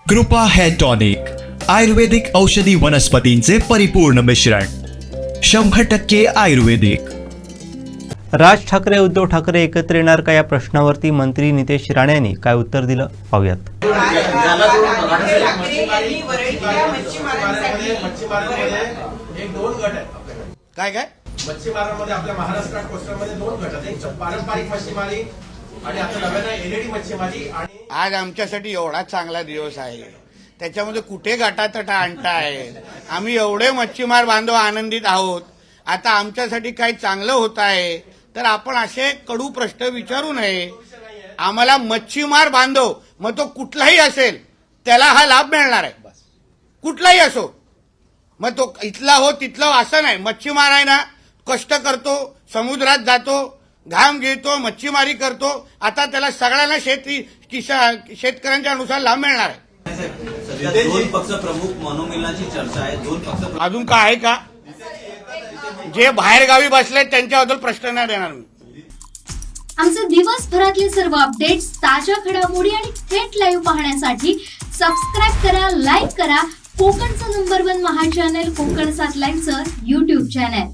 कृपा hair tonic, आयुर्वेदिक औषधी वनस्पतींचे परिपूर्ण मिश्रण, 100% आयुर्वेदिक. राज ठाकरे उद्धव ठाकरे एकत्र येणार का या प्रश्नावरती मंत्री नितेश राणे यांनी काय उत्तर दिलं पाहूयात. काय काय मच्छीमारांमध्ये आपल्या महाराष्ट्रात कोस्टलमध्ये 2 गट आहेत. एक पारंपरिक मच्छीमारी आणि आता नव्यानं एलईडी मच्छीमारी. आणि आज आमच्यासाठी एवढा चांगला दिवस आहे, त्याच्यामध्ये कुठे गटातटा आणताय. आम्ही एवढे मच्छीमार बांधव आनंदित आहोत. आता आमच्यासाठी काही चांगलं होत आहे तर आपण असे कडू प्रश्न विचारू नये. आम्हाला मच्छीमार बांधव, मग तो कुठलाही असेल, त्याला हा लाभ मिळणार आहे. कुठलाही असो, मग तो इथला हो तिथला असं नाही. मच्छीमार आहे ना, कष्ट करतो, समुद्रात जातो, घाम घेतो, मच्छीमारी करतो. आता त्याला सगळ्यांना शेतकऱ्यांच्या अनुसार लाभ मिळणार आहे. 2 पक्ष प्रमुख मनोमिलनाची चर्चा आहे. 2 पक्ष अजून काय आहे का? जे बाहेरगावी बसले त्यांच्याबद्दल प्रश्न नाही देणार मी. आमचे दिवसभरातले सर्व अपडेट्स, ताज्या घडामोडी आणि थेट लाईव्ह पाहण्यासाठी सबस्क्राईब करा, लाईक करा कोकणचं नंबर 1 महा चॅनल कोकण 7 लाईव्हचं YouTube चॅनल.